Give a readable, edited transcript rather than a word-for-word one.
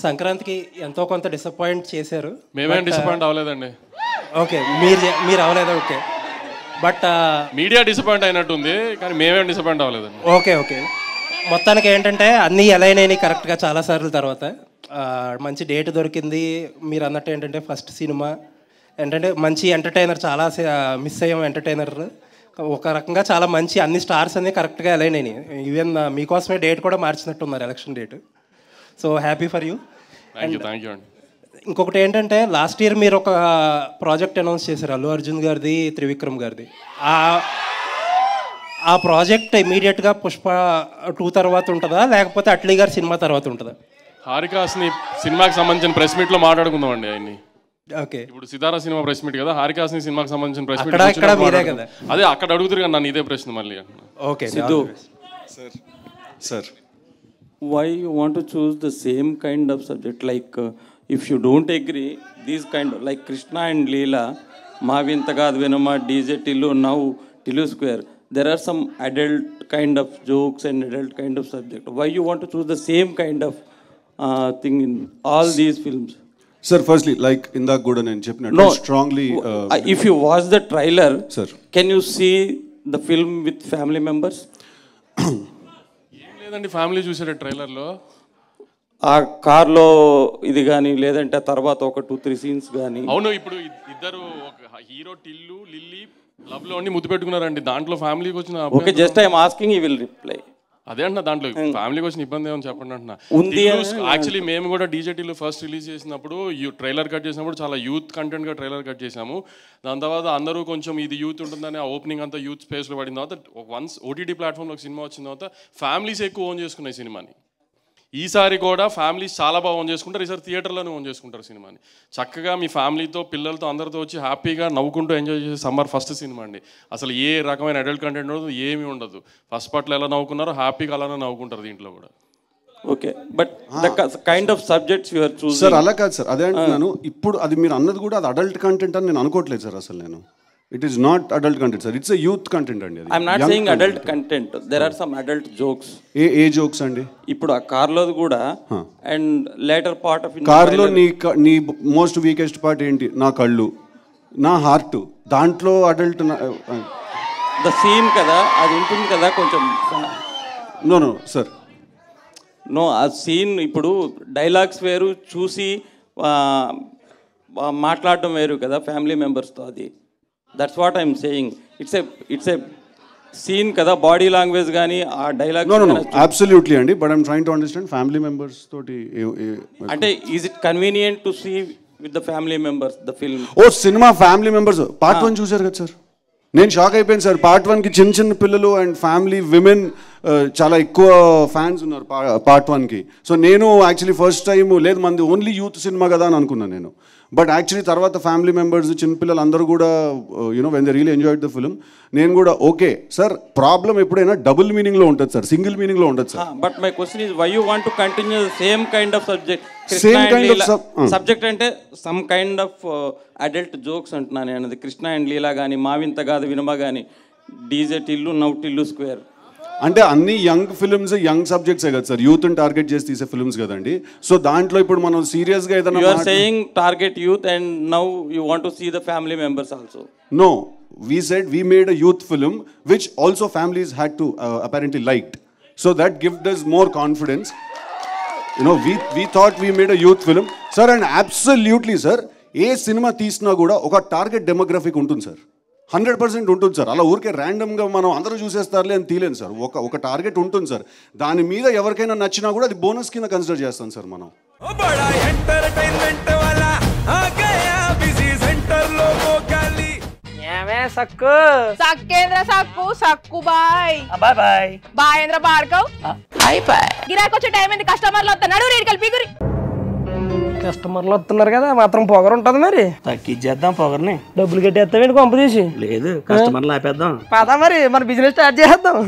సంక్రాంతికి ఎంతో కొంత డిసప్పాయింట్ చేశారు. మేమేం డిసప్పాయింట్ అవ్వలేదండి. ఓకే, మీరు అవ్వలేదు. ఓకే, బట్ మీడియా డిసప్పాయింట్ అయినట్టుంది, కానీ మేమేం డిసప్పాయింట్ అవ్వలేదండి. ఓకే. మొత్తానికి ఏంటంటే అన్నీ ఎలా అయినాయి కరెక్ట్గా చాలాసార్లు తర్వాత మంచి డేట్ దొరికింది. మీరు అన్నట్టు ఏంటంటే ఫస్ట్ సినిమా ఏంటంటే మంచి ఎంటర్టైనర్, చాలా మిస్ అయ్యాం ఎంటర్టైనర్. ఒక రకంగా చాలా మంచి అన్ని స్టార్స్ అన్నీ కరెక్ట్గా ఎలా అయినాయి. ఈవెన్ మీకోసమే డేట్ కూడా మార్చినట్టున్నారు, election date. So happy for you. Thank you అండి. ఇంకొకటి ఏంటంటే లాస్ట్ ఇయర్ మీరు ఒక ప్రాజెక్ట్ అనౌన్స్ చేశారు, అల్లు అర్జున్ గారిది, త్రివిక్రమ్ గారిది. ఆ ప్రాజెక్ట్ ఇమీడియట్గా పుష్ప 2 తర్వాత ఉంటుందా, లేకపోతే అట్లీ గారి సినిమా తర్వాత ఉంటుందా? హారికాస్ని సినిమాకి సంబంధించిన ప్రెస్ మీట్లో మాట్లాడుకుందాం అండి ఆయన్ని. ఓకే, ఇప్పుడు సితారా సినిమా ప్రెస్ మీట్ కదా, హారికాస్ని సినిమాకి సంబంధించిన ప్రెస్ మీట్ మీరే కదా. అదే అక్కడ అడుగుతారు కదా నన్ను ఇదే ప్రశ్న మళ్ళీ. Okay Siddhu sir, why you want to choose the same kind of subject? Like if you don't agree, these kind of like Krishna and Leela, Mavintagad Venama, DJ Tillu, now Tillu Square, there are some adult kind of jokes and adult kind of subject. Why you want to choose the same kind of thing in all these films? Sir, firstly, like Inda Goodan and Chipnut, no, strongly... if you watch the trailer, sir, can you see the film with family members? లేదండి, family చూసారు ట్రైలర్లో. ఆ కార్లో ఇది కానీ లేదంటే తర్వాత ఒక 2-3 సీన్స్ కానీ. అవును, ఇప్పుడు ఇద్దరు ఒక హీరో టిల్లు లిల్లీ లవ్ లో ఉండి ముద్దు పెట్టుకున్నారండి. దాంట్లో ఫ్యామిలీకి వచ్చిన okay, just I'm asking, you will reply. అదే అంటున్నా, దాంట్లో ఫ్యామిలీకి వచ్చిన ఇబ్బంది ఏమని చెప్పండి అంటున్నా. యాక్చువల్లీ మేము కూడా డీజేటీలో ఫస్ట్ రిలీజ్ చేసినప్పుడు ట్రైలర్ కట్ చేసినప్పుడు చాలా యూత్ కంటెంట్గా ట్రైలర్ కట్ చేసాము. దాని తర్వాత అందరూ కొంచెం ఇది యూత్ ఉంటుందని ఆ ఓపెనింగ్ అంతా యూత్ స్పేస్లో పడిన తర్వాత వన్స్ ఓటీటీ ప్లాట్ఫామ్లో సినిమా వచ్చిన తర్వాత ఫ్యామిలీస్ ఎక్కువ ఓన్ చేసుకున్నాయి సినిమాని. ఈసారి కూడా ఫ్యామిలీస్ చాలా బాగా ఓన్ చేసుకుంటారు, ఈసారి థియేటర్లోనే ఓన్ చేసుకుంటారు సినిమాని. చక్కగా మీ ఫ్యామిలీతో పిల్లలతో అందరితో వచ్చి హ్యాపీగా నవ్వుకుంటూ ఎంజాయ్ చేసే సమ్మర్ ఫస్ట్ సినిమా అండి. అసలు ఏ రకమైన అడల్ట్ కంటెంట్ ఉండదు, ఏమీ ఉండదు. ఫస్ట్ పార్ట్లో ఎలా నవ్వుకున్నారో హ్యాపీగా అలానే నవ్వుకుంటారు దీంట్లో కూడా. Okay, but the kind of subjects you are choosing. Sir అలా కాదు సార్, అదే అంటున్నాను. ఇప్పుడు అది మీరు అన్నది కూడా అది అడల్ట్ కంటెంట్ అని నేను అనుకోవట్లేదు సార్. అసలు నేను it is not adult content sir, it's a youth content అండి. అది I'm not saying adult content, there are some adult jokes. ఏ జోక్స్ అండి? ఇప్పుడు ఆ కార్లో కూడా అండ్ లేటర్ పార్ట్ ఆఫ్ కార్లో నీ మోస్ట్ వీకెస్ట్ పార్ట్ ఏంటి? నా కళ్ళు, నా హార్ట్, దాంట్లో అడల్ట్ ద సీన్ కదా, అది ఉంటుంది కదా కొంచెం. నో సార్, నో, ఆ సీన్ ఇప్పుడు డైలాగ్స్ వేరు, చూసి మాట్లాడటం వేరు కదా ఫ్యామిలీ మెంబర్స్తో. అది that's what I'm saying. It's a scene కదా, బాడీ లాంగ్వేజ్ కానీ ఆ డైలాగ్. నో అబ్సల్యూట్లీ అండి, but I'm trying to understand family members తోటి అంటే is it convenient to see with the family members the film? ఓ సినిమా ఫ్యామిలీ మెంబర్స్ పార్ట్ 1 చూసారు కదా సార్? నేను షాక్ అయిపోయాను సార్. పార్ట్ 1కి చిన్న పిల్లలు అండ్ ఫ్యామిలీ విమెన్ చాలా ఎక్కువ ఫ్యాన్స్ ఉన్నారు పార్ట్ 1కి. సో నేను యాక్చువల్లీ ఫస్ట్ టైం లేదు మంది ఓన్లీ యూత్ సినిమా కదా అని అనుకున్నాను నేను. బట్ యాక్చువల్లీ తర్వాత ఫ్యామిలీ మెంబర్స్, చిన్నపిల్లలు అందరూ కూడా when they really enjoyed the film. నేను కూడా ఓకే సార్, ప్రాబ్లం ఎప్పుడైనా డబుల్ మీనింగ్లో ఉంటుంది సార్, సింగిల్ మీనింగ్లో ఉండదు sir. But my question is why you want to continue same kind of subject? Subject అంటే some kind of adult jokes అంటున్నాను నేను. అది కృష్ణ అండ్ లీలా కానీ, మావింత కాదు వినమ కానీ, DJ Tillu, now Tillu square అంటే అన్ని యంగ్ ఫిల్మ్స్, యంగ్ సబ్జెక్ట్సే కదా సార్, యూత్ని టార్గెట్ చేసి తీసే ఫిల్మ్స్ కదండి. సో దాంట్లో ఇప్పుడు మనం సీరియస్గా ఏదైనా you are saying target youth and now you want to see the family members also. No, we said we made a youth film which also families had to apparently liked, so that gave us more confidence. We thought we made a youth film sir, and absolutely sir, A cinema తీసినా కూడా ఒక target demographic ఉంటుంది sir, 100% ఉంటుంది sir. అలా ఊరికే ర్యాండమ్గా మనం అందరూ చూసేస్తారులే అని తీలేను సార్. ఒక టార్గెట్ ఉంటుంది సార్, దాని మీద ఎవరికైనా నచ్చినా కూడా అది బోనస్ కింద కన్సిడర్ చేస్తాం సార్ మనం. సక్కు సక్కేంద్ర సక్కు సక్కు బాయ్ బాయ్ బాయ్ బాయేంద్ర భార్గవ్ బాయ్ బాయ్. గిరాకి వచ్చే టైం ఏంది, కస్టమర్లు వస్తున్నాడు, రేటు కలిపి గురి. కస్టమర్లు వస్తున్నారు కదా, మాత్రం పొగరు ఉంటుంది. మరి తగ్గించేద్దాం పొగర్ని. డబ్బులు కట్టేస్తావేంటి కొంప తీసి? లేదు, కస్టమర్లు ఆపేద్దాం. పదా మరి మన బిజినెస్ స్టార్ట్ చేద్దాం.